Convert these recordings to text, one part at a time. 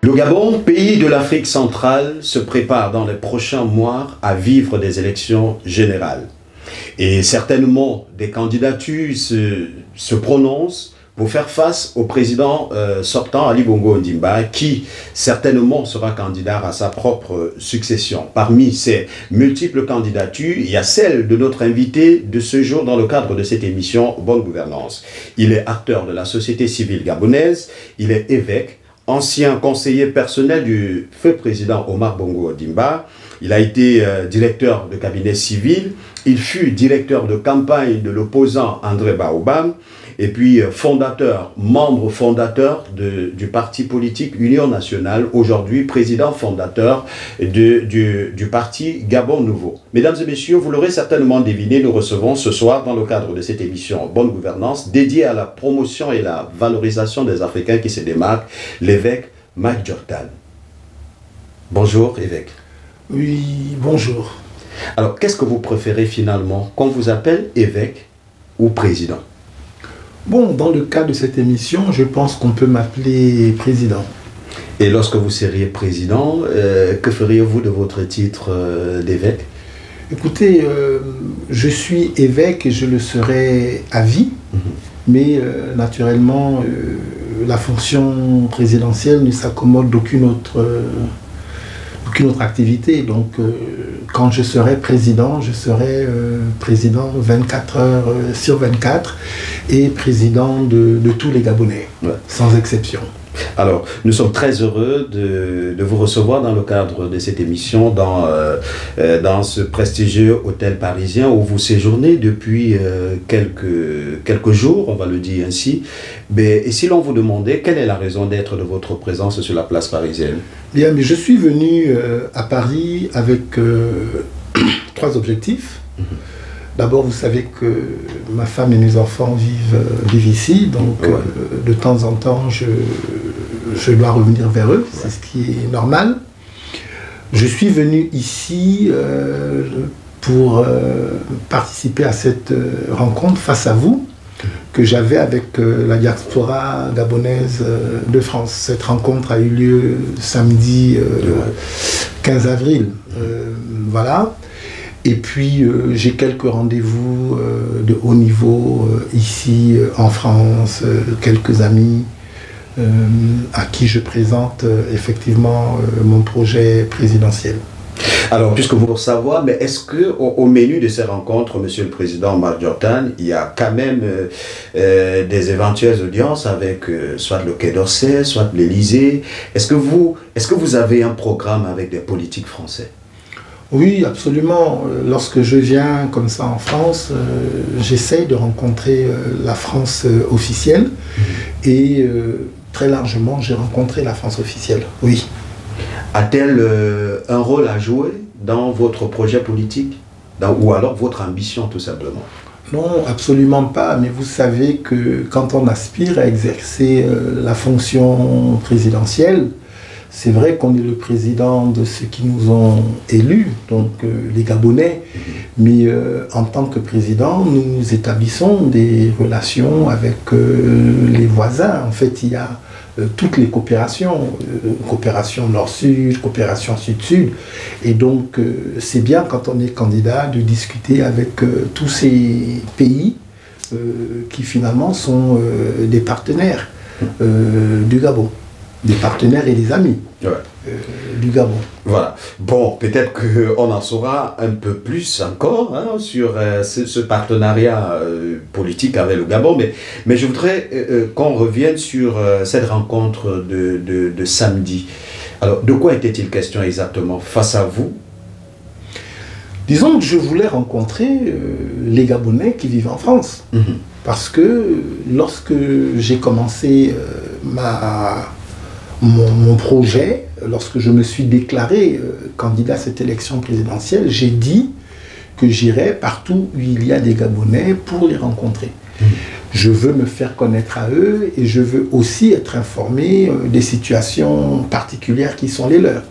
Le Gabon, pays de l'Afrique centrale, se prépare dans les prochains mois à vivre des élections générales. Et certainement, des candidatures se prononcent pour faire face au président sortant Ali Bongo Ondimba, qui certainement sera candidat à sa propre succession. Parmi ces multiples candidatures, il y a celle de notre invité de ce jour dans le cadre de cette émission Bonne Gouvernance. Il est acteur de la société civile gabonaise, il est évêque, ancien conseiller personnel du feu président Omar Bongo Ondimba. Il a été directeur de cabinet civil, il fut directeur de campagne de l'opposant André Baobam, et puis membre fondateur du parti politique Union Nationale, aujourd'hui président fondateur du parti Gabon Nouveau. Mesdames et messieurs, vous l'aurez certainement deviné, nous recevons ce soir dans le cadre de cette émission Bonne Gouvernance, dédiée à la promotion et la valorisation des Africains qui se démarquent, l'évêque Mike Jordan. Bonjour évêque. Oui, bonjour. Alors, qu'est-ce que vous préférez finalement, qu'on vous appelle évêque ou président? Bon, dans le cas de cette émission, je pense qu'on peut m'appeler président. Et lorsque vous seriez président, que feriez-vous de votre titre d'évêque? Écoutez, je suis évêque et je le serai à vie, mais naturellement, la fonction présidentielle ne s'accommode d'aucune autre activité. Donc, quand je serai président, je serai président 24 heures sur 24 et président de tous les Gabonais, sans exception. Alors, nous sommes très heureux de vous recevoir dans le cadre de cette émission dans ce prestigieux hôtel parisien où vous séjournez depuis quelques jours, on va le dire ainsi. Et si l'on vous demandait quelle est la raison d'être de votre présence sur la place parisienne? Bien, mais je suis venu à Paris avec 3 objectifs. D'abord, vous savez que ma femme et mes enfants vivent ici, donc de temps en temps, je dois revenir vers eux, c'est ce qui est normal. Je suis venu ici pour participer à cette rencontre face à vous, que j'avais avec la diaspora gabonaise de France. Cette rencontre a eu lieu samedi 15 avril. Voilà. Et puis j'ai quelques rendez-vous de haut niveau ici en France, quelques amis à qui je présente effectivement mon projet présidentiel. Alors, puisque vous voulez savoir, mais est-ce qu'au menu de ces rencontres, Monsieur le Président Mike Jordan, il y a quand même des éventuelles audiences avec soit le Quai d'Orsay, soit l'Élysée? Est-ce que vous avez un programme avec des politiques français? Oui, absolument. Lorsque je viens comme ça en France, j'essaye de rencontrer la France officielle et très largement, j'ai rencontré la France officielle, oui. A-t-elle un rôle à jouer dans votre projet politique ou alors votre ambition tout simplement? Non, absolument pas, mais vous savez que quand on aspire à exercer la fonction présidentielle, c'est vrai qu'on est le président de ceux qui nous ont élus, donc les Gabonais, mais en tant que président, nous établissons des relations avec les voisins. En fait, il y a toutes les coopérations, coopération nord-sud, coopération sud-sud, et donc c'est bien quand on est candidat de discuter avec tous ces pays qui finalement sont des partenaires du Gabon. Des partenaires et des amis du Gabon. Voilà. Bon, peut-être qu'on en saura un peu plus encore sur ce partenariat politique avec le Gabon, mais je voudrais qu'on revienne sur cette rencontre de samedi. Alors, de quoi était-il question exactement face à vous? Disons que je voulais rencontrer les Gabonais qui vivent en France. Parce que lorsque j'ai commencé mon projet, lorsque je me suis déclaré candidat à cette élection présidentielle, j'ai dit que j'irais partout où il y a des Gabonais pour les rencontrer. Je veux me faire connaître à eux et je veux aussi être informé des situations particulières qui sont les leurs.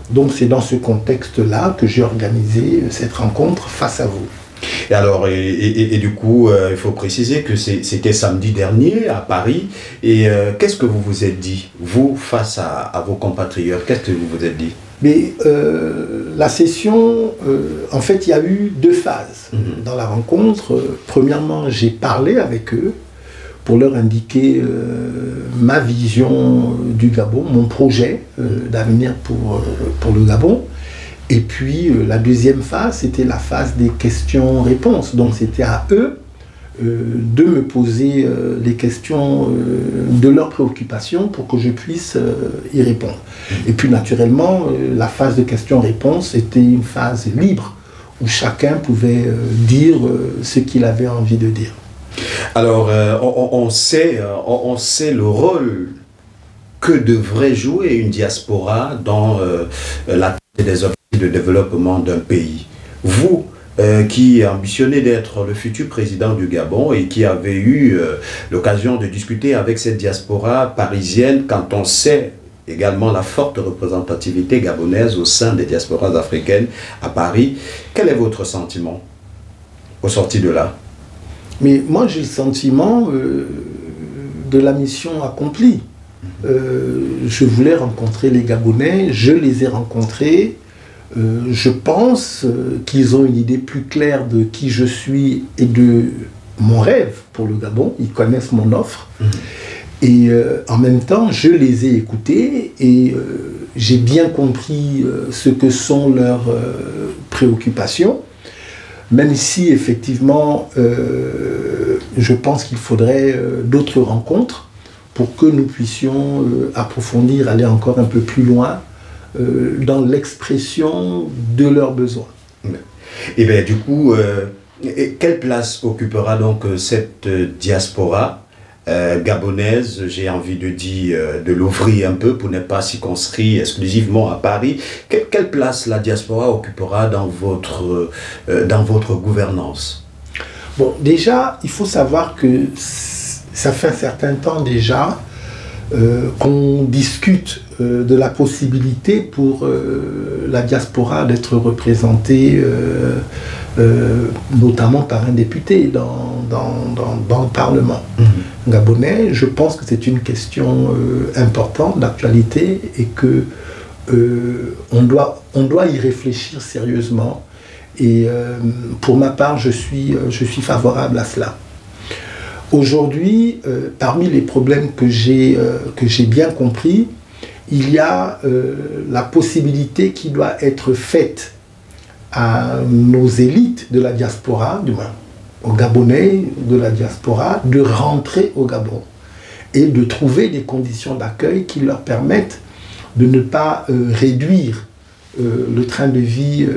Donc c'est dans ce contexte-là que j'ai organisé cette rencontre face à vous. Et alors, et du coup, il faut préciser que c'était samedi dernier à Paris. Et qu'est-ce que vous vous êtes dit, vous, face à vos compatriotes? Qu'est-ce que vous vous êtes dit? Mais la session, en fait, il y a eu deux phases dans la rencontre. Premièrement, j'ai parlé avec eux pour leur indiquer ma vision du Gabon, mon projet d'avenir pour le Gabon. Et puis la deuxième phase, c'était la phase des questions-réponses. Donc c'était à eux de me poser les questions de leurs préoccupations pour que je puisse y répondre. Et puis naturellement, la phase de questions-réponses était une phase libre où chacun pouvait dire ce qu'il avait envie de dire. Alors, on sait le rôle que devrait jouer une diaspora dans la des objectifs de développement d'un pays. Vous, qui ambitionnez d'être le futur président du Gabon et qui avez eu l'occasion de discuter avec cette diaspora parisienne, quand on sait également la forte représentativité gabonaise au sein des diasporas africaines à Paris, quel est votre sentiment au sorti de là? Mais moi, j'ai le sentiment de la mission accomplie. Je voulais rencontrer les Gabonais, je les ai rencontrés. Je pense qu'ils ont une idée plus claire de qui je suis et de mon rêve pour le Gabon. Ils connaissent mon offre. Et en même temps, je les ai écoutés et j'ai bien compris ce que sont leurs préoccupations. Même si, effectivement, je pense qu'il faudrait d'autres rencontres pour que nous puissions approfondir, aller encore un peu plus loin dans l'expression de leurs besoins. Et bien, du coup, quelle place occupera donc cette diaspora gabonaise, j'ai envie de dire, de l'ouvrir un peu pour ne pas circonscrire exclusivement à Paris. Quelle place la diaspora occupera dans votre gouvernance? Bon, déjà, il faut savoir que ça fait un certain temps déjà qu'on discute de la possibilité pour la diaspora d'être représentée notamment par un député dans le Parlement gabonais. Je pense que c'est une question importante d'actualité et que on doit y réfléchir sérieusement. Et pour ma part, je suis favorable à cela. Aujourd'hui, parmi les problèmes que j'ai bien compris, il y a la possibilité qui doit être faite à nos élites de la diaspora, du moins aux Gabonais de la diaspora, de rentrer au Gabon et de trouver des conditions d'accueil qui leur permettent de ne pas réduire le train de vie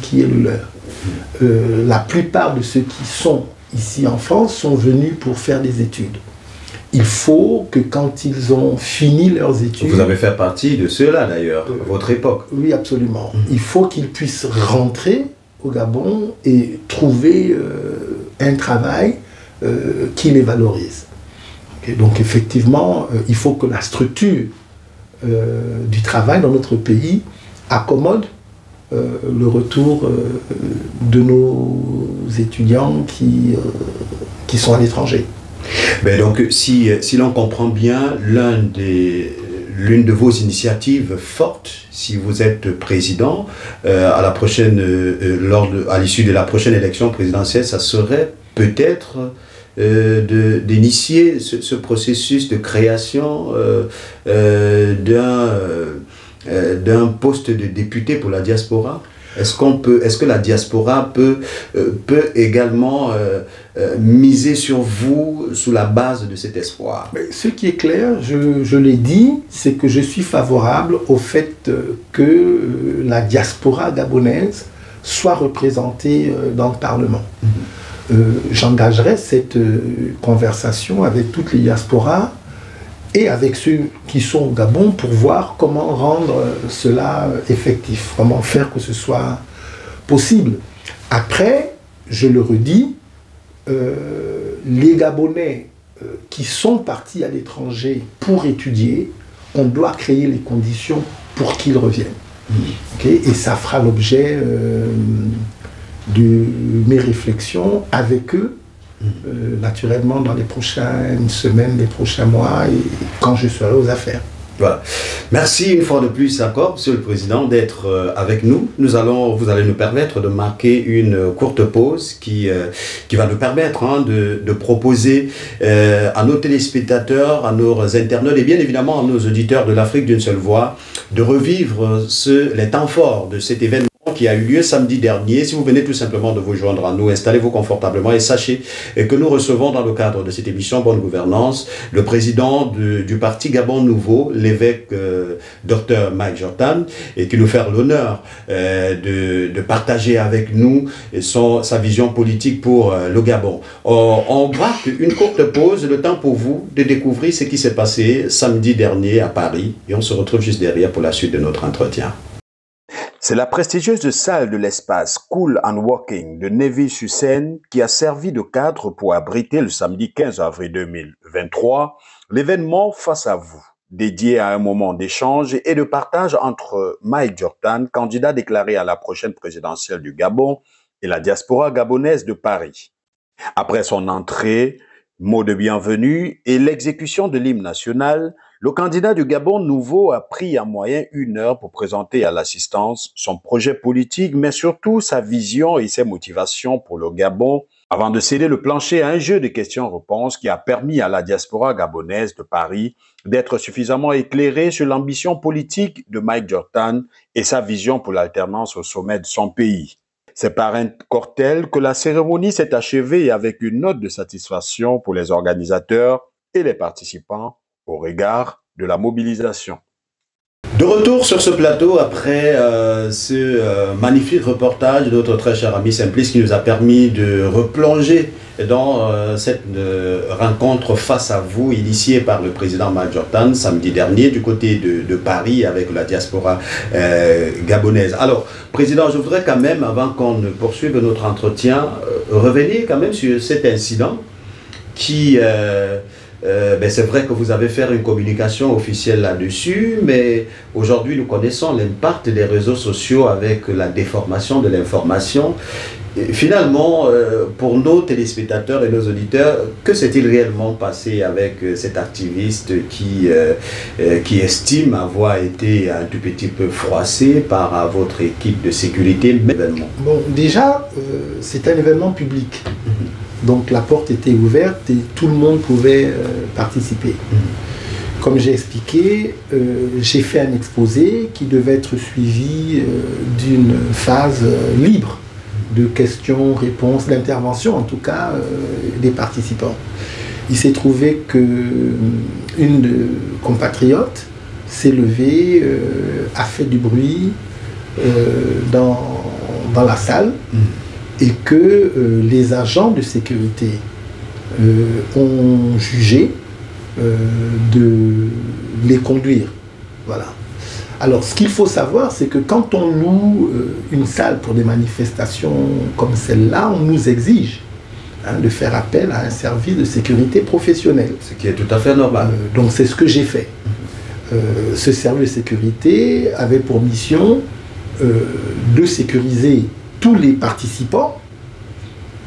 qui est le leur. La plupart de ceux qui sont ici en France sont venus pour faire des études. Il faut que quand ils ont fini leurs études... Vous avez fait partie de ceux-là d'ailleurs, à votre époque. Oui, absolument. Il faut qu'ils puissent rentrer au Gabon et trouver un travail qui les valorise. Okay, donc effectivement, il faut que la structure du travail dans notre pays accommode le retour de nos étudiants qui sont à l'étranger. Ben donc, si l'on comprend bien, l'une de vos initiatives fortes, si vous êtes président, à l'issue de la prochaine élection présidentielle, ça serait peut-être d'initier ce processus de création d'un poste de député pour la diaspora. Est-ce que la diaspora peut également miser sur vous sous la base de cet espoir? Mais ce qui est clair, je l'ai dit, c'est que je suis favorable au fait que la diaspora gabonaise soit représentée dans le Parlement. J'engagerai cette conversation avec toutes les diasporas et avec ceux qui sont au Gabon pour voir comment rendre cela effectif, comment faire que ce soit possible. Après, je le redis, les Gabonais qui sont partis à l'étranger pour étudier, on doit créer les conditions pour qu'ils reviennent. Okay? Et ça fera l'objet de mes réflexions avec eux, naturellement dans les prochaines semaines, les prochains mois, et quand je serai aux affaires. Voilà. Merci une fois de plus encore, Monsieur le Président, d'être avec nous. Vous allez nous permettre de marquer une courte pause qui va nous permettre de proposer à nos téléspectateurs, à nos internautes et bien évidemment à nos auditeurs de l'Afrique d'une seule voix de revivre les temps forts de cet événement qui a eu lieu samedi dernier. Si vous venez tout simplement de vous joindre à nous, installez-vous confortablement et sachez que nous recevons dans le cadre de cette émission Bonne Gouvernance le président du parti Gabon Nouveau, l'évêque Dr Mike Jordan, et qui nous fait l'honneur de partager avec nous sa vision politique pour le Gabon. On marque une courte pause, le temps pour vous de découvrir ce qui s'est passé samedi dernier à Paris, et on se retrouve juste derrière pour la suite de notre entretien. C'est la prestigieuse salle de l'espace Cool and Walking de Nevis-sur-Seine qui a servi de cadre pour abriter le samedi 15 avril 2023 l'événement Face à vous, dédié à un moment d'échange et de partage entre Mike Jordan, candidat déclaré à la prochaine présidentielle du Gabon, et la diaspora gabonaise de Paris. Après son entrée, mot de bienvenue et l'exécution de l'hymne national, le candidat du Gabon Nouveau a pris en moyenne 1 heure pour présenter à l'assistance son projet politique, mais surtout sa vision et ses motivations pour le Gabon, avant de céder le plancher à un jeu de questions-réponses qui a permis à la diaspora gabonaise de Paris d'être suffisamment éclairée sur l'ambition politique de Mike Jordan et sa vision pour l'alternance au sommet de son pays. C'est par un cortège que la cérémonie s'est achevée avec une note de satisfaction pour les organisateurs et les participants au regard de la mobilisation. De retour sur ce plateau après ce magnifique reportage de notre très cher ami Simplice qui nous a permis de replonger dans cette rencontre face à vous initiée par le président Mike Jordan samedi dernier du côté de Paris avec la diaspora gabonaise. Alors, président, je voudrais quand même, avant qu'on ne poursuive notre entretien, revenir quand même sur cet incident qui... c'est vrai que vous avez fait une communication officielle là-dessus, mais aujourd'hui nous connaissons l'impact des réseaux sociaux avec la déformation de l'information. Finalement, pour nos téléspectateurs et nos auditeurs, que s'est-il réellement passé avec cet activiste qui estime avoir été un tout petit peu froissé par votre équipe de sécurité? Bon, déjà, c'est un événement public. Donc la porte était ouverte et tout le monde pouvait participer. Comme j'ai expliqué, j'ai fait un exposé qui devait être suivi d'une phase libre de questions, réponses, d'intervention en tout cas des participants. Il s'est trouvé qu'une compatriote s'est levée, a fait du bruit dans la salle. Et que les agents de sécurité ont jugé de les conduire. Voilà. Alors, ce qu'il faut savoir, c'est que quand on loue une salle pour des manifestations comme celle-là, on nous exige de faire appel à un service de sécurité professionnel. Ce qui est tout à fait normal. Donc, c'est ce que j'ai fait. Ce service de sécurité avait pour mission de sécuriser tous les participants,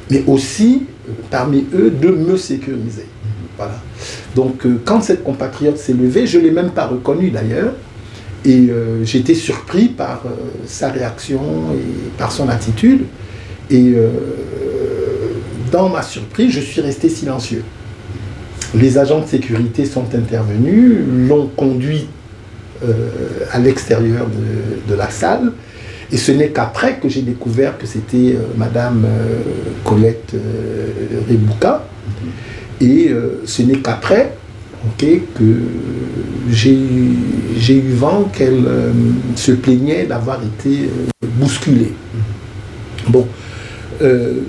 mais aussi, parmi eux, de me sécuriser. Voilà. Donc, quand cette compatriote s'est levée, je ne l'ai même pas reconnue d'ailleurs, et j'étais surpris par sa réaction et par son attitude, et dans ma surprise, je suis resté silencieux. Les agents de sécurité sont intervenus, l'ont conduit à l'extérieur de la salle, et ce n'est qu'après que j'ai découvert que c'était Madame Colette Rebouka. Et ce n'est qu'après que j'ai eu vent qu'elle se plaignait d'avoir été bousculée. Bon,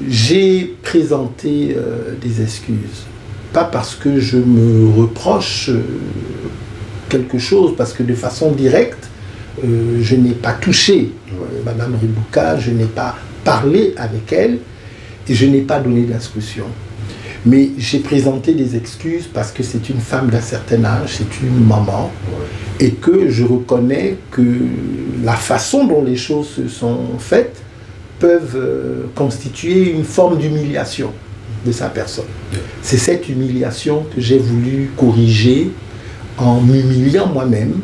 j'ai présenté des excuses. Pas parce que je me reproche quelque chose, parce que de façon directe, je n'ai pas touché Madame Rebouka, je n'ai pas parlé avec elle et je n'ai pas donné d'instruction. Mais j'ai présenté des excuses parce que c'est une femme d'un certain âge, c'est une maman, et que je reconnais que la façon dont les choses se sont faites peuvent constituer une forme d'humiliation de sa personne. C'est cette humiliation que j'ai voulu corriger en m'humiliant moi-même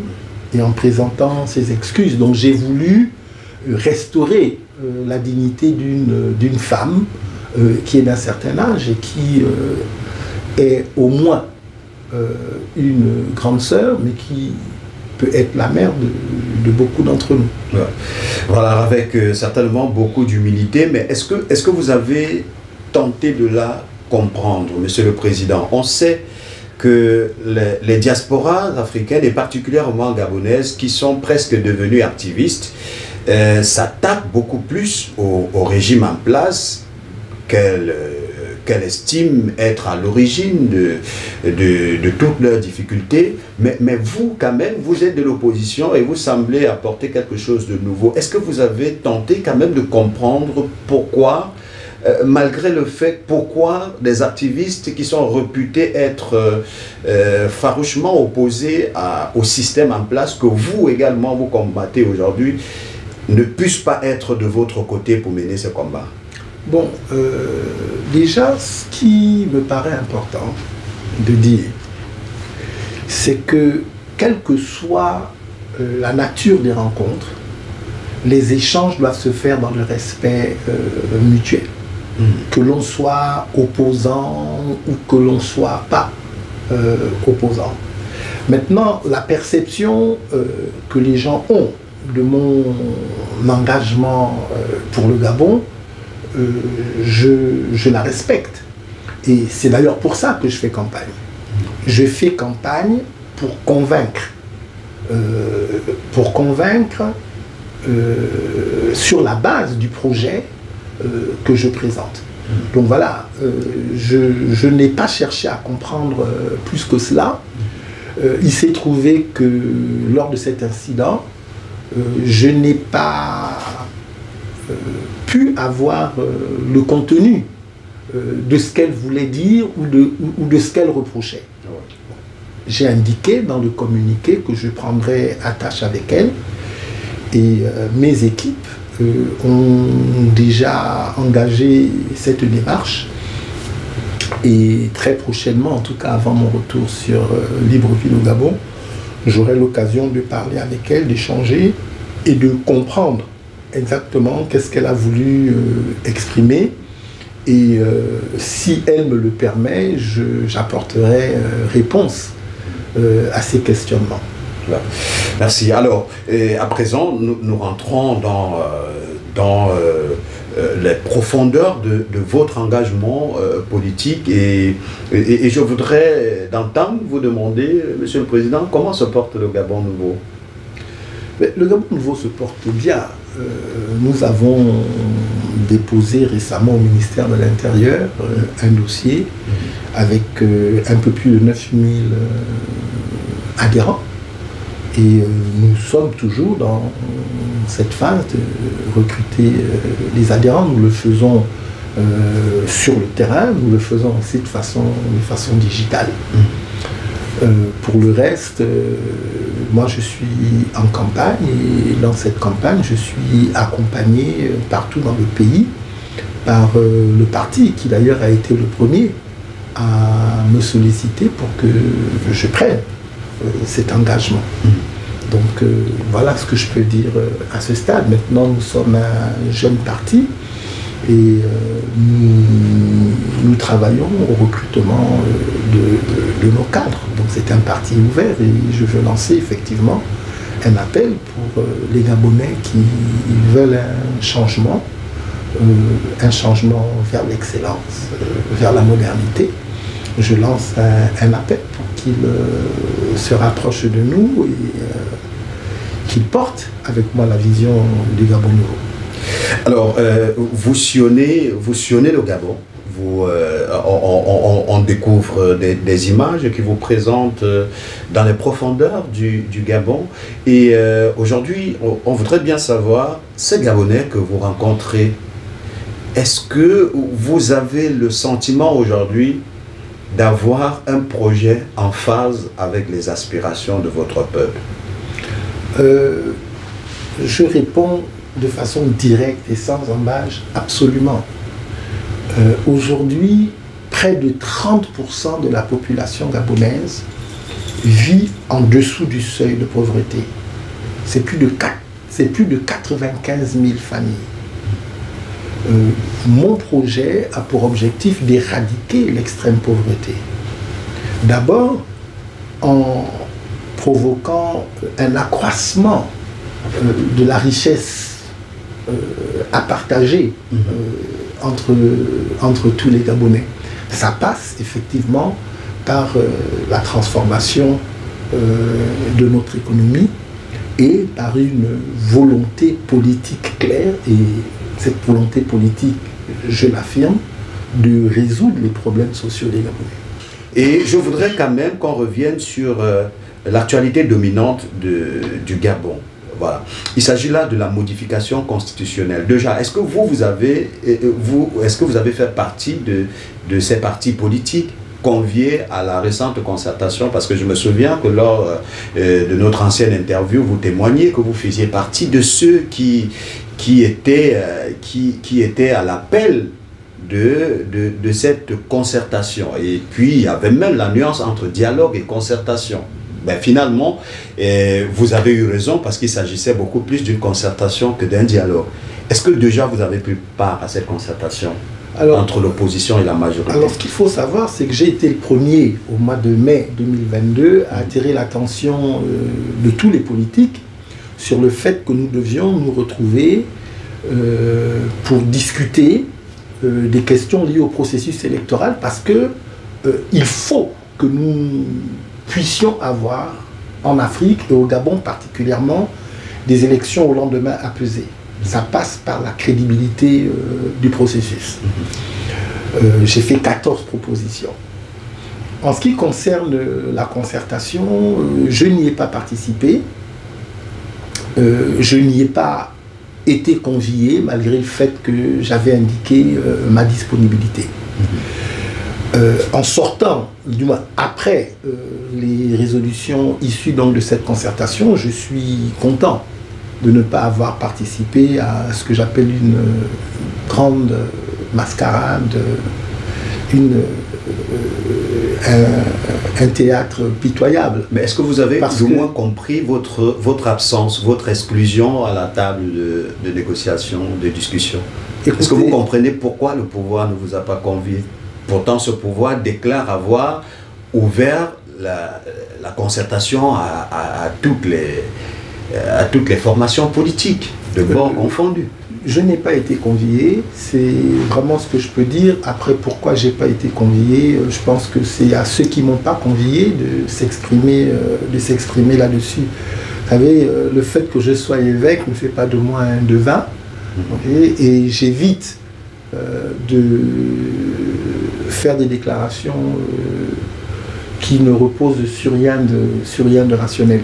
et en présentant ses excuses. Donc j'ai voulu restaurer la dignité d'une femme qui est d'un certain âge et qui est au moins une grande sœur, mais qui peut être la mère de beaucoup d'entre nous. Ouais. Voilà, avec certainement beaucoup d'humilité, mais est-ce que vous avez tenté de la comprendre, Monsieur le Président? On sait que les diasporas africaines, et particulièrement gabonaises, qui sont presque devenues activistes, s'attaquent beaucoup plus au régime en place qu'elle estime être à l'origine de toutes leurs difficultés. Mais vous, quand même, vous êtes de l'opposition et vous semblez apporter quelque chose de nouveau. Est-ce que vous avez tenté quand même de comprendre pourquoi, malgré le fait, pourquoi des activistes qui sont réputés être farouchement opposés au système en place, que vous également vous combattez aujourd'hui, ne puissent pas être de votre côté pour mener ce combat? Bon, déjà, ce qui me paraît important de dire, c'est que, quelle que soit la nature des rencontres, les échanges doivent se faire dans le respect mutuel. Que l'on soit opposant ou que l'on soit pas opposant. Maintenant, la perception que les gens ont de mon engagement pour le Gabon, je la respecte. Et c'est d'ailleurs pour ça que je fais campagne. Je fais campagne pour convaincre. Sur la base du projet que je présente. Donc voilà, je n'ai pas cherché à comprendre plus que cela. Il s'est trouvé que lors de cet incident, je n'ai pas pu avoir le contenu de ce qu'elle voulait dire ou de ce qu'elle reprochait. J'ai indiqué dans le communiqué que je prendrais attache avec elle et mes équipes ont déjà engagé cette démarche et très prochainement, en tout cas avant mon retour sur Libreville au Gabon, j'aurai l'occasion de parler avec elle, d'échanger et de comprendre exactement qu'est-ce qu'elle a voulu exprimer et si elle me le permet, j'apporterai réponse à ces questionnements. Merci. Alors, à présent, nous rentrons dans les profondeurs de votre engagement politique et je voudrais d'entendre vous demander, Monsieur le Président, comment se porte le Gabon nouveau? Le Gabon nouveau se porte bien. Nous avons déposé récemment au ministère de l'Intérieur un dossier avec un peu plus de 9000 adhérents. Et nous sommes toujours dans cette phase de recruter les adhérents. Nous le faisons sur le terrain, nous le faisons aussi de façon digitale. Pour le reste, moi je suis en campagne et dans cette campagne je suis accompagné partout dans le pays par le parti qui d'ailleurs a été le premier à me solliciter pour que je prenne cet engagement. Donc voilà ce que je peux dire à ce stade. Maintenant nous sommes un jeune parti et nous travaillons au recrutement de nos cadres. Donc c'est un parti ouvert et je veux lancer effectivement un appel pour les Gabonais qui veulent un changement vers l'excellence, vers la modernité. Je lance un appel pour qu'ils se rapprochent de nous et qu'ils portent avec moi la vision du Gabon nouveau. Alors, vous sillonnez le Gabon, on découvre des images qui vous présentent dans les profondeurs du Gabon. Et aujourd'hui, on voudrait bien savoir, ces Gabonais que vous rencontrez, est-ce que vous avez le sentiment aujourd'hui d'avoir un projet en phase avec les aspirations de votre peuple? Je réponds de façon directe et sans embâche, absolument. Aujourd'hui, près de 30% de la population gabonaise vit en dessous du seuil de pauvreté. C'est plus de 95 000 familles. Mon projet a pour objectif d'éradiquer l'extrême pauvreté. D'abord, en provoquant un accroissement de la richesse à partager entre tous les Gabonais. Ça passe effectivement par la transformation de notre économie et par une volonté politique claire, et cette volonté politique, je l'affirme, de résoudre les problèmes sociaux des Gabonais. Et je voudrais quand même qu'on revienne sur l'actualité dominante du Gabon. Voilà. Il s'agit là de la modification constitutionnelle. Déjà, est-ce que vous avez fait partie de ces partis politiques conviés à la récente concertation? Parce que je me souviens que lors de notre ancienne interview, vous témoignez que vous faisiez partie de ceux qui étaient à l'appel de cette concertation. Et puis, il y avait même la nuance entre dialogue et concertation. Ben, finalement, vous avez eu raison parce qu'il s'agissait beaucoup plus d'une concertation que d'un dialogue. Est-ce que déjà vous avez pris part à cette concertation entre l'opposition et la majorité? Alors, ce qu'il faut savoir, c'est que j'ai été le premier, au mois de mai 2022, à attirer l'attention de tous les politiques sur le fait que nous devions nous retrouver pour discuter des questions liées au processus électoral, parce que il faut que nous puissions avoir en Afrique et au Gabon particulièrement des élections au lendemain apaisées. Ça passe par la crédibilité du processus. J'ai fait 14 propositions. En ce qui concerne la concertation, je n'y ai pas participé. Je n'y ai pas été convié malgré le fait que j'avais indiqué ma disponibilité. En sortant, du moins après les résolutions issues donc de cette concertation, je suis content de ne pas avoir participé à ce que j'appelle une grande mascarade, un théâtre pitoyable. Mais est-ce que vous avez au moins compris votre absence, votre exclusion à la table de négociation, de discussion? Est-ce que vous comprenez pourquoi le pouvoir ne vous a pas convié? Pourtant, ce pouvoir déclare avoir ouvert la concertation à toutes les formations politiques, de bords confondus. Je n'ai pas été convié, c'est vraiment ce que je peux dire. Après, pourquoi je n'ai pas été convié, je pense que c'est à ceux qui ne m'ont pas convié de s'exprimer là-dessus. Vous savez, le fait que je sois évêque ne fait pas de moi un devin, et j'évite de faire des déclarations qui ne reposent sur rien de rationnel.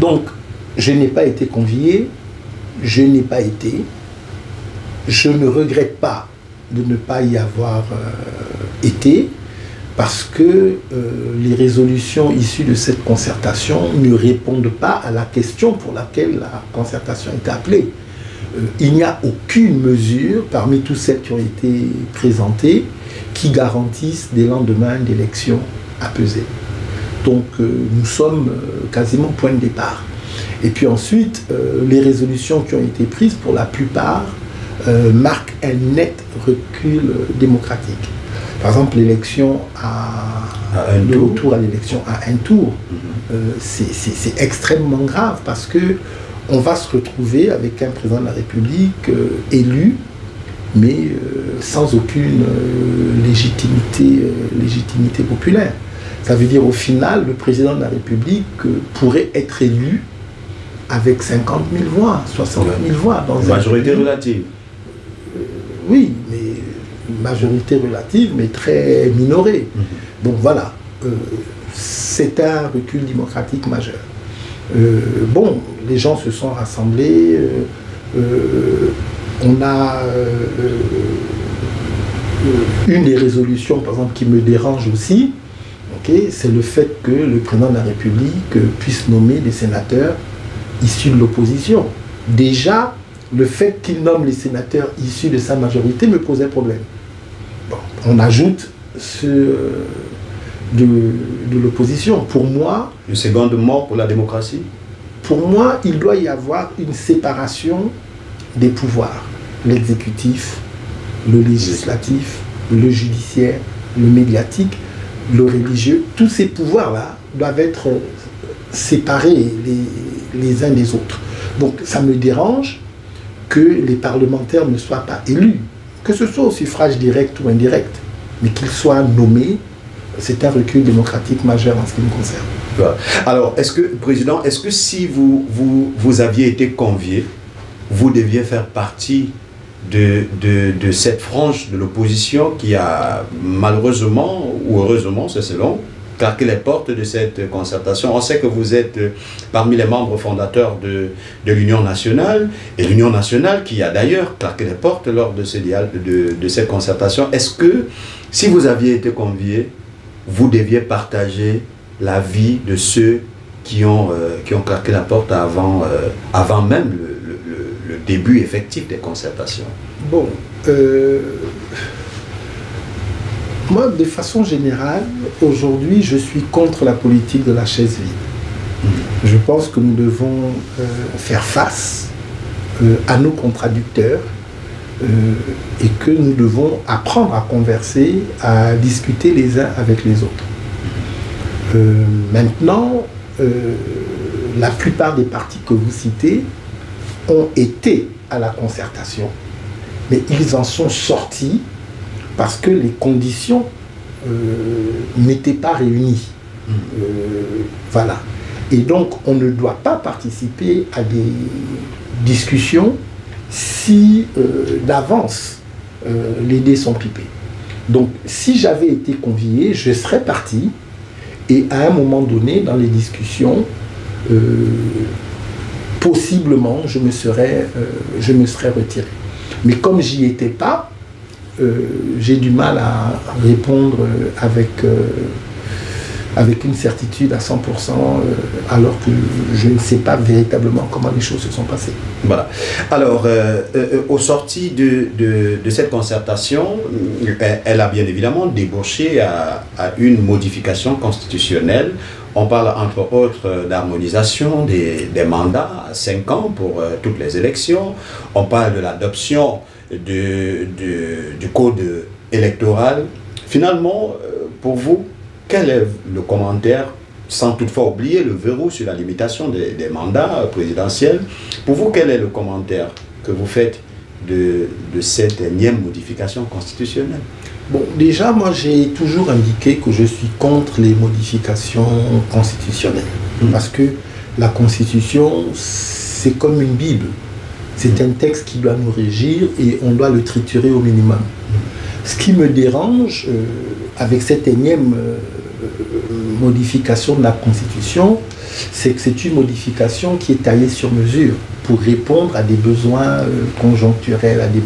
Donc, je n'ai pas été convié, je n'ai pas été, je ne regrette pas de ne pas y avoir été, parce que les résolutions issues de cette concertation ne répondent pas à la question pour laquelle la concertation est appelée. Il n'y a aucune mesure parmi toutes celles qui ont été présentées qui garantissent des lendemains d'élections apaisés. Donc nous sommes quasiment au point de départ. Et puis ensuite, les résolutions qui ont été prises, pour la plupart, marquent un net recul démocratique. Par exemple, l'élection le retour à l'élection à un tour, c'est extrêmement grave, parce que on va se retrouver avec un président de la République élu, mais sans aucune légitimité populaire. Ça veut dire au final, le président de la République pourrait être élu avec 50 000 voix, 60 000 voix. Dans une majorité relative. Oui, mais une majorité relative, mais très minorée. Donc voilà, c'est un recul démocratique majeur. Bon, les gens se sont rassemblés, on a une des résolutions, par exemple, qui me dérange aussi, c'est le fait que le président de la République puisse nommer des sénateurs issus de l'opposition. déjà, le fait qu'il nomme les sénateurs issus de sa majorité me posait problème. Bon, on ajoute ceux de l'opposition. Pour moi... Une seconde mort pour la démocratie? Pour moi, il doit y avoir une séparation des pouvoirs. L'exécutif, le législatif, le judiciaire, le médiatique, le religieux. Tous ces pouvoirs-là doivent être séparés les uns des autres. Donc ça me dérange que les parlementaires ne soient pas élus, que ce soit au suffrage direct ou indirect, mais qu'ils soient nommés. C'est un recul démocratique majeur en ce qui me concerne. Alors, Président, est-ce que si vous aviez été convié, vous deviez faire partie de cette frange de l'opposition qui a malheureusement, ou heureusement, c'est selon, claqué les portes de cette concertation? On sait que vous êtes parmi les membres fondateurs de l'Union nationale, et l'Union nationale qui a d'ailleurs claqué les portes lors de cette concertation. Est-ce que, si vous aviez été convié, vous deviez partager l'avis de ceux qui ont claqué la porte avant même le début effectif des concertations? Bon, moi, de façon générale, aujourd'hui, je suis contre la politique de la chaise vide. Je pense que nous devons faire face à nos contradicteurs et que nous devons apprendre à converser, à discuter les uns avec les autres. Maintenant, la plupart des partis que vous citez ont été à la concertation, mais ils en sont sortis parce que les conditions n'étaient pas réunies. Voilà. Et donc, on ne doit pas participer à des discussions si d'avance les dés sont pipés. Donc, si j'avais été convié, je serais parti et à un moment donné, dans les discussions, possiblement, je me serais retiré. Mais comme j'y étais pas, j'ai du mal à répondre avec une certitude à 100%, alors que je ne sais pas véritablement comment les choses se sont passées. Voilà. Alors, au sorti de cette concertation, elle a bien évidemment débouché à une modification constitutionnelle. On parle entre autres d'harmonisation des mandats à 5 ans pour toutes les élections. On parle de l'adoption du code électoral. Finalement, pour vous, quel est le commentaire, sans toutefois oublier le verrou sur la limitation des mandats présidentiels? Pour vous, quel est le commentaire que vous faites de cette énième modification constitutionnelle? Bon, déjà, moi, j'ai toujours indiqué que je suis contre les modifications constitutionnelles. Parce que la Constitution, c'est comme une Bible. C'est un texte qui doit nous régir et on doit le triturer au minimum. Ce qui me dérange avec cette énième modification de la Constitution, c'est que c'est une modification qui est taillée sur mesure pour répondre à des besoins conjoncturels, à des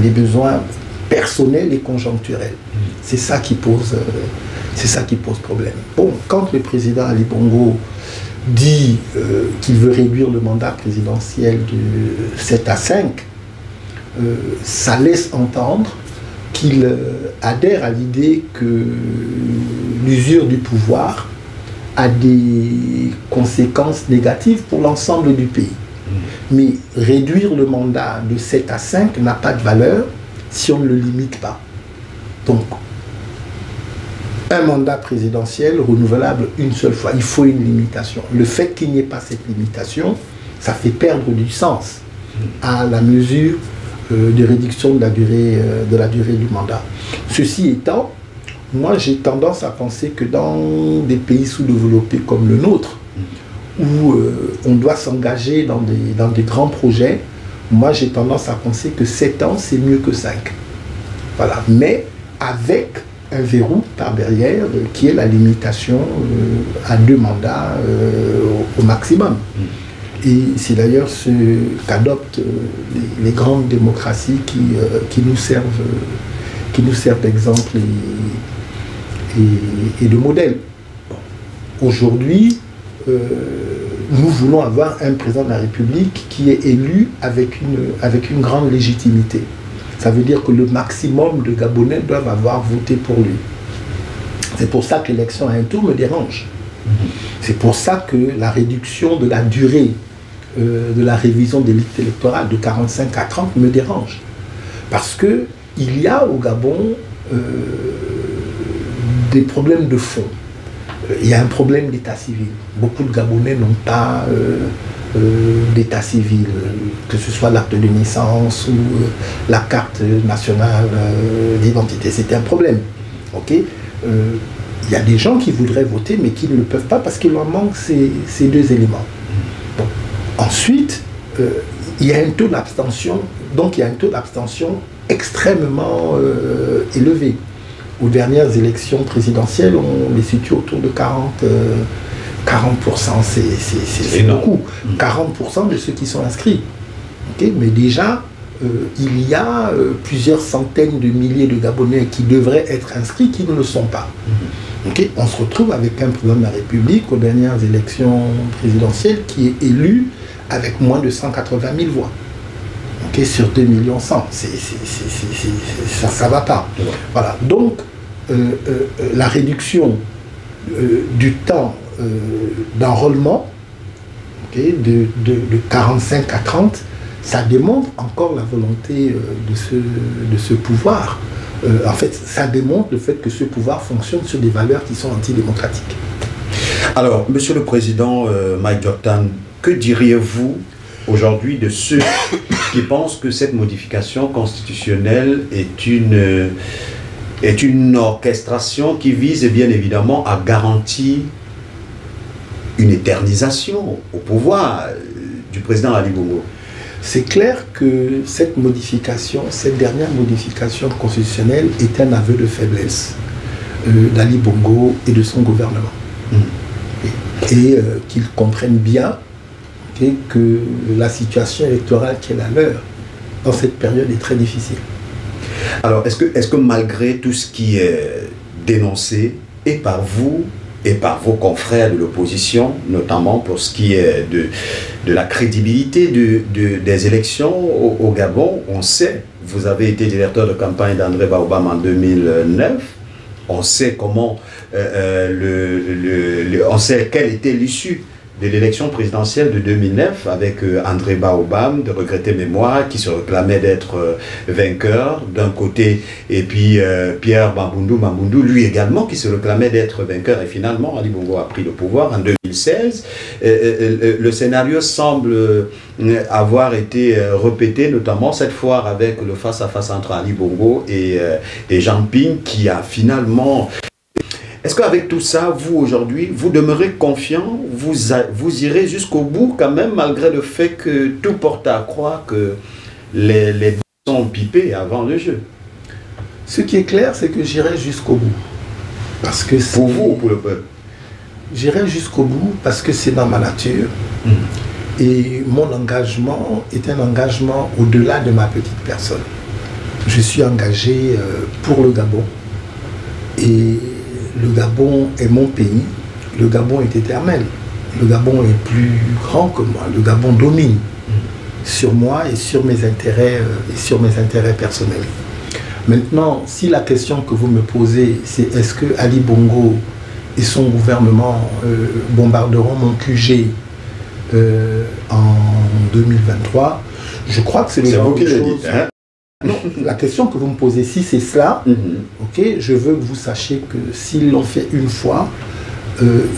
besoins personnels et conjoncturels. C'est ça qui pose problème. Bon, quand le président Ali Bongo dit qu'il veut réduire le mandat présidentiel de 7 à 5, ça laisse entendre qu'il adhère à l'idée que l'usure du pouvoir a des conséquences négatives pour l'ensemble du pays. Mais réduire le mandat de 7 à 5 n'a pas de valeur si on ne le limite pas. Donc, un mandat présidentiel renouvelable une seule fois, il faut une limitation. Le fait qu'il n'y ait pas cette limitation, ça fait perdre du sens à la mesure de réduction de la durée du mandat. Ceci étant, moi j'ai tendance à penser que dans des pays sous-développés comme le nôtre, où on doit s'engager dans des grands projets, moi j'ai tendance à penser que 7 ans c'est mieux que 5. Voilà. Mais avec un verrou par derrière qui est la limitation à 2 mandats au maximum. Et c'est d'ailleurs ce qu'adoptent les grandes démocraties qui nous servent d'exemple et de modèle. Aujourd'hui, nous voulons avoir un président de la République qui est élu avec une grande légitimité. Ça veut dire que le maximum de Gabonais doivent avoir voté pour lui. C'est pour ça que l'élection à un tour me dérange. C'est pour ça que la réduction de la durée de la révision des listes électorales de 45 à 30 me dérange. Parce qu'il y a au Gabon des problèmes de fond. Il y a un problème d'état civil. Beaucoup de Gabonais n'ont pas d'état civil, que ce soit l'acte de naissance ou la carte nationale d'identité. C'est un problème. Okay? Il y a des gens qui voudraient voter mais qui ne le peuvent pas parce qu'il leur manque ces deux éléments. Bon. Ensuite, il y a un taux d'abstention, donc il y a un taux d'abstention extrêmement élevé. Aux dernières élections présidentielles, on les situe autour de 40%. C'est beaucoup. 40% de ceux qui sont inscrits. Okay? Mais déjà, il y a plusieurs centaines de milliers de Gabonais qui devraient être inscrits qui ne le sont pas. Okay? On se retrouve avec un président de la République aux dernières élections présidentielles qui est élu avec moins de 180 000 voix. Okay? Sur 2,1 millions. Ça ne va pas. Voilà. Donc, la réduction du temps d'enrôlement, okay, de 45 à 30, ça démontre encore la volonté de ce pouvoir. En fait, ça démontre le fait que ce pouvoir fonctionne sur des valeurs qui sont antidémocratiques. Alors, Monsieur le Président Mike Jordan, que diriez-vous aujourd'hui de ceux qui pensent que cette modification constitutionnelle est une orchestration qui vise bien évidemment à garantir une éternisation au pouvoir du président Ali Bongo? C'est clair que cette dernière modification constitutionnelle est un aveu de faiblesse d'Ali Bongo et de son gouvernement. Et qu'ils comprennent bien que la situation électorale qui est la leur dans cette période est très difficile. Alors, est-ce que malgré tout ce qui est dénoncé, et par vous, et par vos confrères de l'opposition, notamment pour ce qui est de la crédibilité des élections au Gabon, on sait, vous avez été directeur de campagne d'André Baobam en 2009, on sait comment, on sait quelle était l'issue de l'élection présidentielle de 2009 avec André Baobam, de regretter mémoire, qui se réclamait d'être vainqueur d'un côté, et puis Pierre Mamboundou, lui également, qui se réclamait d'être vainqueur, et finalement Ali Bongo a pris le pouvoir en 2016. Le scénario semble avoir été répété, notamment cette fois avec le face-à-face entre Ali Bongo et Jean Ping, qui a finalement... Est-ce qu'avec tout ça, vous aujourd'hui, vous demeurez confiant, vous irez jusqu'au bout quand même, malgré le fait que tout porte à croire que les dés sont pipés avant le jeu? Ce qui est clair, c'est que j'irai jusqu'au bout. Parce que pour vous ou pour le peuple? J'irai jusqu'au bout parce que c'est dans ma nature. Et mon engagement est un engagement au-delà de ma petite personne. Je suis engagé pour le Gabon. Et le Gabon est mon pays, le Gabon est éternel, le Gabon est plus grand que moi, le Gabon domine sur moi et sur mes intérêts personnels. Maintenant, si la question que vous me posez, c'est est-ce que Ali Bongo et son gouvernement bombarderont mon QG en 2023, je crois que c'est le genre de choses... Non, la question que vous me posez, si c'est cela, okay, je veux que vous sachiez que s'ils l'ont fait une fois,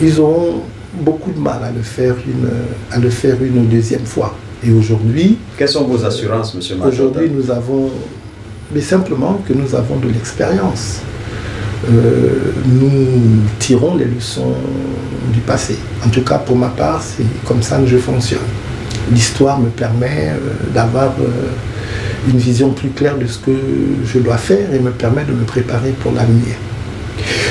ils auront beaucoup de mal à le faire une deuxième fois. Et aujourd'hui... Quelles sont vos assurances, M. Machota? Aujourd'hui, nous avons... Mais simplement que nous avons de l'expérience. Nous tirons les leçons du passé. En tout cas, pour ma part, c'est comme ça que je fonctionne. L'histoire me permet d'avoir... une vision plus claire de ce que je dois faire et me permet de me préparer pour l'avenir.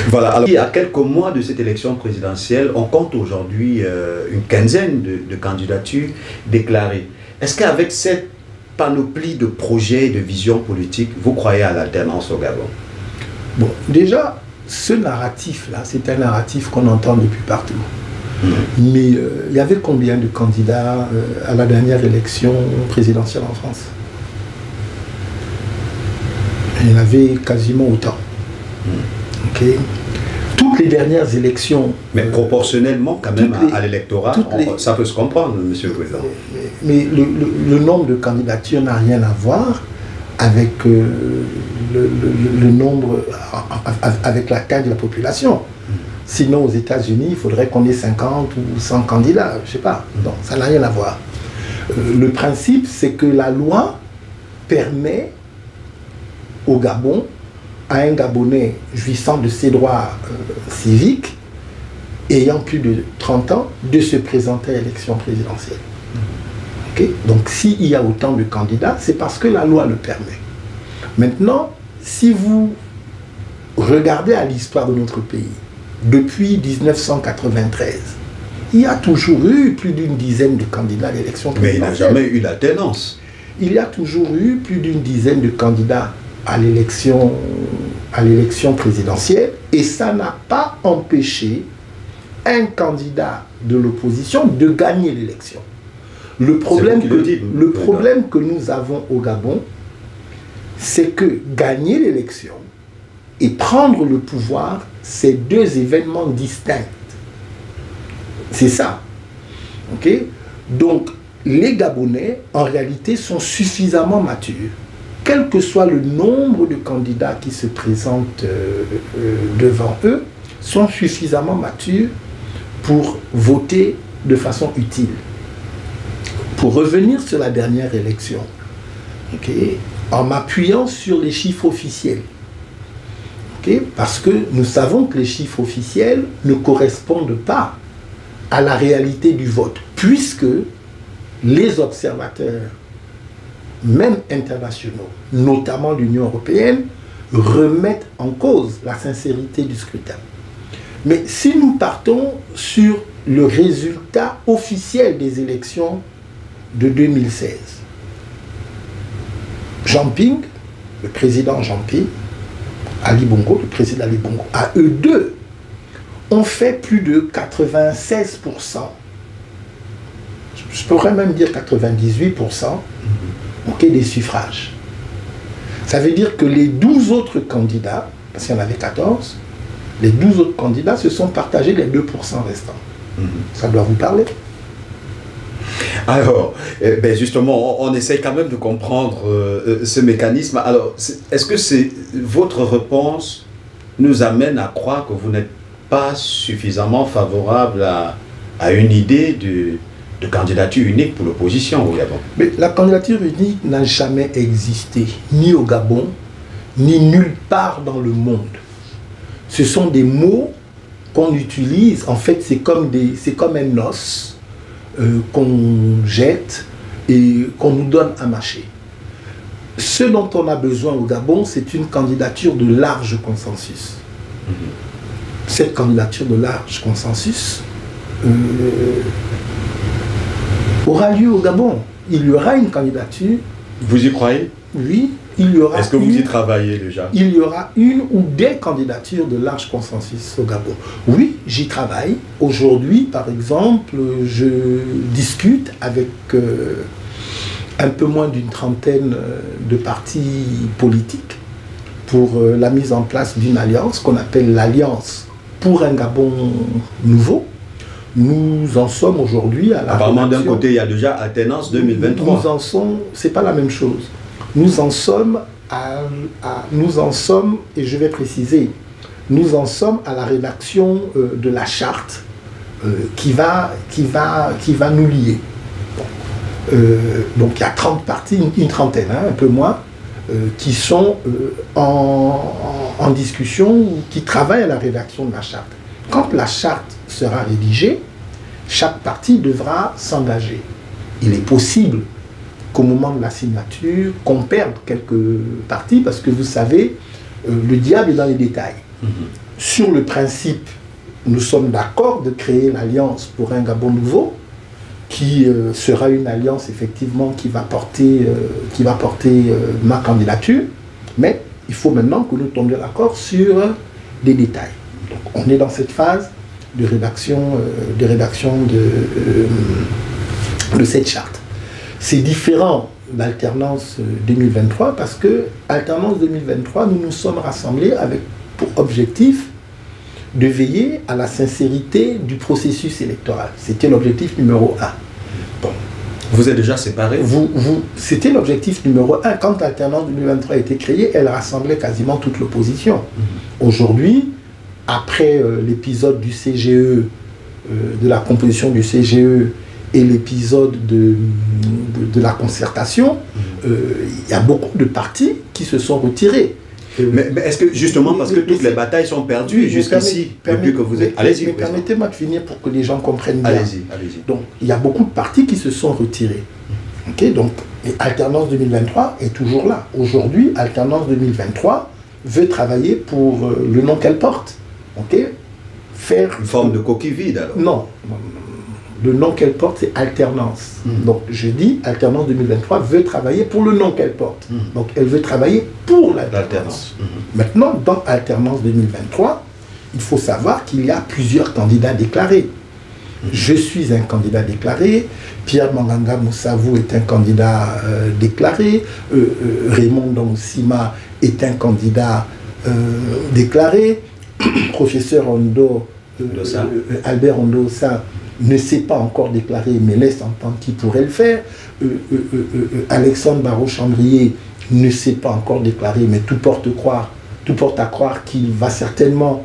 Voilà, alors il y a quelques mois de cette élection présidentielle, on compte aujourd'hui une quinzaine de candidatures déclarées. Est-ce qu'avec cette panoplie de projets et de visions politiques, vous croyez à l'alternance au Gabon? Bon, déjà, ce narratif-là, c'est un narratif qu'on entend depuis partout. Mais il y avait combien de candidats à la dernière élection présidentielle en France? Il y en avait quasiment autant. Ok. Toutes les dernières élections... Mais proportionnellement, quand même, à l'électorat, ça peut se comprendre, Monsieur le Président. Mais le nombre de candidatures n'a rien à voir avec le nombre, avec la taille de la population. Sinon, aux États-Unis, il faudrait qu'on ait 50 ou 100 candidats, je ne sais pas. Non, ça n'a rien à voir. Le principe, c'est que la loi permet au Gabon, à un Gabonais jouissant de ses droits civiques, ayant plus de 30 ans, de se présenter à l'élection présidentielle. Okay? Donc, s'il y a autant de candidats, c'est parce que la loi le permet. Maintenant, si vous regardez à l'histoire de notre pays, depuis 1993, il y a toujours eu plus d'une dizaine de candidats à l'élection présidentielle. Mais il n'a jamais eu l'alternance. Il y a toujours eu plus d'une dizaine de candidats à l'élection présidentielle, et ça n'a pas empêché un candidat de l'opposition de gagner l'élection. Le problème que nous avons au Gabon, c'est que gagner l'élection et prendre le pouvoir, c'est deux événements distincts. C'est ça. Ok? Donc, les Gabonais, en réalité, sont suffisamment matures, quel que soit le nombre de candidats qui se présentent devant eux, sont suffisamment matures pour voter de façon utile. Pour revenir sur la dernière élection, okay, en m'appuyant sur les chiffres officiels, okay, parce que nous savons que les chiffres officiels ne correspondent pas à la réalité du vote, puisque les observateurs, même internationaux, notamment l'Union européenne, remettent en cause la sincérité du scrutin. Mais si nous partons sur le résultat officiel des élections de 2016, Jean Ping, le président Jean Ping, Ali Bongo, le président Ali Bongo, à eux deux, ont fait plus de 96%, je pourrais même dire 98%, okay, des suffrages. Ça veut dire que les 12 autres candidats, parce qu'il y en avait 14, les 12 autres candidats se sont partagés les 2% restants. Ça doit vous parler? Alors, ben justement, on essaie quand même de comprendre ce mécanisme. Alors, est-ce que votre réponse nous amène à croire que vous n'êtes pas suffisamment favorable à une idée de candidature unique pour l'opposition au Gabon? Mais la candidature unique n'a jamais existé, ni au Gabon, ni nulle part dans le monde. Ce sont des mots qu'on utilise, en fait c'est comme un os qu'on jette et qu'on nous donne à mâcher. Ce dont on a besoin au Gabon, c'est une candidature de large consensus. Cette candidature de large consensus aura lieu au Gabon. Il y aura une candidature. Vous y croyez? Oui, il y aura. Est-ce que vous y travaillez déjà? Il y aura une ou des candidatures de large consensus au Gabon. Oui, j'y travaille. Aujourd'hui, par exemple, je discute avec un peu moins d'une trentaine de partis politiques pour la mise en place d'une alliance qu'on appelle l'Alliance pour un Gabon nouveau. Nous en sommes aujourd'hui à la... Apparemment, d'un côté, il y a déjà alternance 2023. Nous en sommes... C'est pas la même chose. Nous en sommes et je vais préciser, nous en sommes à la rédaction de la charte qui va nous lier. Donc il y a 30 partis, une trentaine, hein, un peu moins, qui sont en discussion ou qui travaillent à la rédaction de la charte. Quand la charte sera rédigée, chaque parti devra s'engager. Il est possible qu'au moment de la signature, qu'on perde quelques partis, parce que vous savez, le diable est dans les détails. Sur le principe, nous sommes d'accord de créer l'Alliance pour un Gabon nouveau, qui sera une alliance effectivement qui va porter ma candidature, mais il faut maintenant que nous tombions d'accord sur des détails. Donc on est dans cette phase de rédaction de cette charte. C'est différent d'Alternance 2023 parce que Alternance 2023, nous nous sommes rassemblés avec pour objectif de veiller à la sincérité du processus électoral. C'était l'objectif numéro 1. Bon. Vous êtes déjà séparés? C'était l'objectif numéro 1. Quand Alternance 2023 a été créée, elle rassemblait quasiment toute l'opposition. Aujourd'hui, après l'épisode du CGE, de la composition du CGE et l'épisode de la concertation, il y a beaucoup de partis qui se sont retirés. Mais est-ce que justement parce que toutes les batailles sont perdues jusqu'ici, depuis que vous êtes... Allez-y. Permettez-moi de finir pour que les gens comprennent bien. Allez-y. Donc, il y a beaucoup de partis qui se sont retirés. Ok, donc, et Alternance 2023 est toujours là. Aujourd'hui, Alternance 2023 veut travailler pour le nom qu'elle porte. Ok, faire... Une forme de coquille vide, alors? Non. Le nom qu'elle porte, c'est Alternance. Donc, je dis, Alternance 2023 veut travailler pour le nom qu'elle porte. Donc, elle veut travailler pour l'alternance. Maintenant, dans Alternance 2023, il faut savoir qu'il y a plusieurs candidats déclarés. Je suis un candidat déclaré, Pierre Manganga Moussavou est un candidat déclaré, Raymond Donsima est un candidat déclaré, professeur Albert Ondosa ne s'est pas encore déclaré, mais laisse entendre qu'il pourrait le faire. Alexandre Barraud-Chambrier ne s'est pas encore déclaré, mais tout porte à croire qu'il va certainement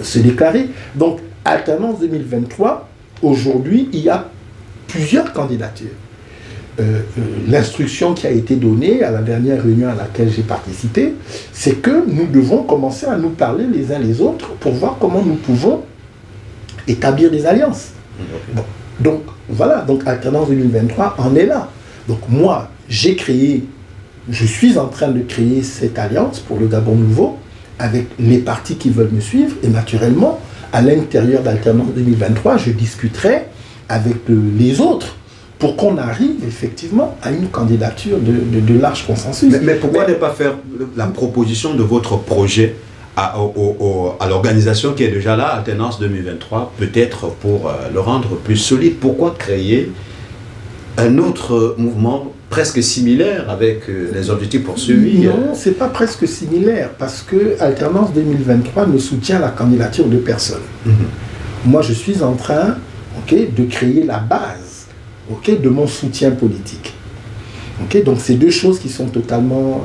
se déclarer. Donc, Alternance 2023, aujourd'hui, il y a plusieurs candidatures. L'instruction qui a été donnée à la dernière réunion à laquelle j'ai participé, c'est que nous devons commencer à nous parler les uns les autres pour voir comment nous pouvons établir des alliances. Bon, donc voilà, donc Alternance 2023 en est là. Donc moi, je suis en train de créer cette alliance pour le Gabon nouveau avec les partis qui veulent me suivre et naturellement, à l'intérieur d'Alternance 2023, je discuterai avec les autres pour qu'on arrive effectivement à une candidature de large consensus. Mais pourquoi ne pas faire la proposition de votre projet à l'organisation qui est déjà là, Alternance 2023, peut-être pour le rendre plus solide? Pourquoi créer un autre mouvement presque similaire avec les objectifs poursuivis? Non, c'est pas presque similaire, parce que Alternance 2023 ne soutient la candidature de personne. Moi, je suis en train de créer la base de mon soutien politique. Donc, c'est deux choses qui sont totalement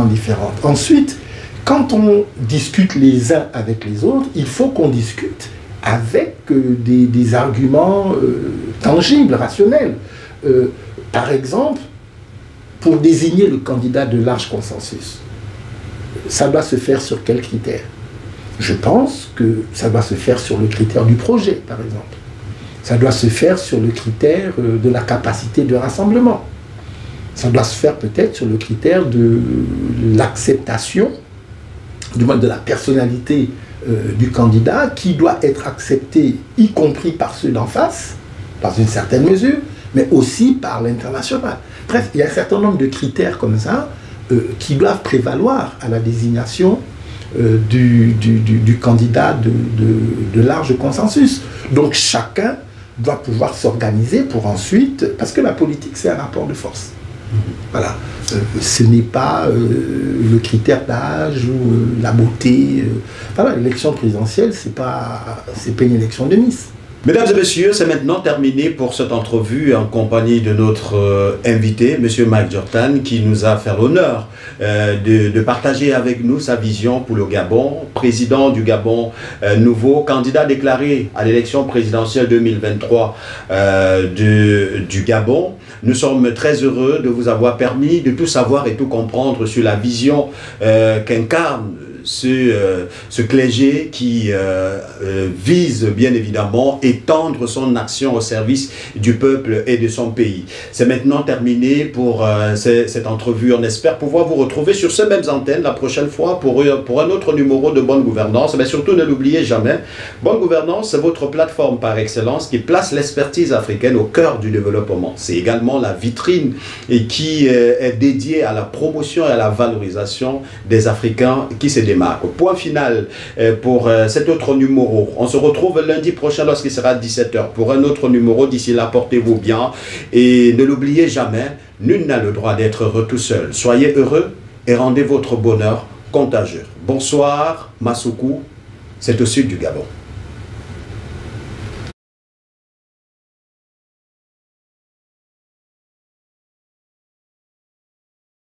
différentes. Ensuite, quand on discute les uns avec les autres, il faut qu'on discute avec des arguments tangibles, rationnels. Par exemple, pour désigner le candidat de large consensus, ça doit se faire sur quels critères? Je pense que ça doit se faire sur le critère du projet, par exemple. Ça doit se faire sur le critère de la capacité de rassemblement. Ça doit se faire peut-être sur le critère de l'acceptation, du moins de la personnalité du candidat, qui doit être accepté, y compris par ceux d'en face, dans une certaine mesure, mais aussi par l'international. Bref, il y a un certain nombre de critères comme ça qui doivent prévaloir à la désignation du candidat de large consensus. Donc chacun doit pouvoir s'organiser pour ensuite, parce que la politique c'est un rapport de force. Voilà. Ce n'est pas le critère d'âge ou la beauté. Voilà, l'élection présidentielle, c'est pas une élection de Miss. Mesdames et messieurs, c'est maintenant terminé pour cette entrevue en compagnie de notre invité, M. Mike Jordan, qui nous a fait l'honneur de partager avec nous sa vision pour le Gabon, président du Gabon nouveau, candidat déclaré à l'élection présidentielle 2023 du Gabon. Nous sommes très heureux de vous avoir permis de tout savoir et tout comprendre sur la vision qu'incarne ce clergé qui vise bien évidemment étendre son action au service du peuple et de son pays. C'est maintenant terminé pour cette entrevue. On espère pouvoir vous retrouver sur ces mêmes antennes la prochaine fois pour un autre numéro de Bonne Gouvernance. Mais surtout, ne l'oubliez jamais, Bonne Gouvernance, c'est votre plateforme par excellence qui place l'expertise africaine au cœur du développement. C'est également la vitrine et qui est dédiée à la promotion et à la valorisation des Africains qui se développent démarque. Point final pour cet autre numéro. On se retrouve lundi prochain lorsqu'il sera 17 h pour un autre numéro. D'ici là, portez-vous bien et ne l'oubliez jamais, nul n'a le droit d'être heureux tout seul. Soyez heureux et rendez votre bonheur contagieux. Bonsoir, Massoukou, c'est au sud du Gabon.